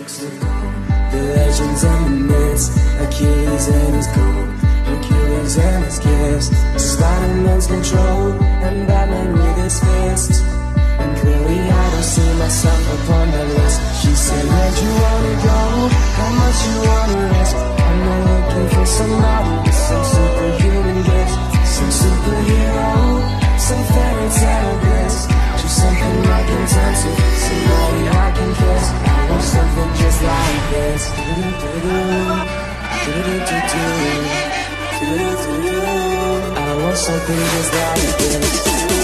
books of gold, the legends and the myths, Achilles and his gold, Hercules and his gifts, Spider-Man's control, and Batman with his fists. And clearly I don't see myself upon that list. She said, where'd you wanna go? How much you wanna risk? I'm not looking for somebody with some superhuman gifts, some superhero, some fairy tale bliss, just something I can turn to, somebody I can kiss. I want something just like this. I want something just like this.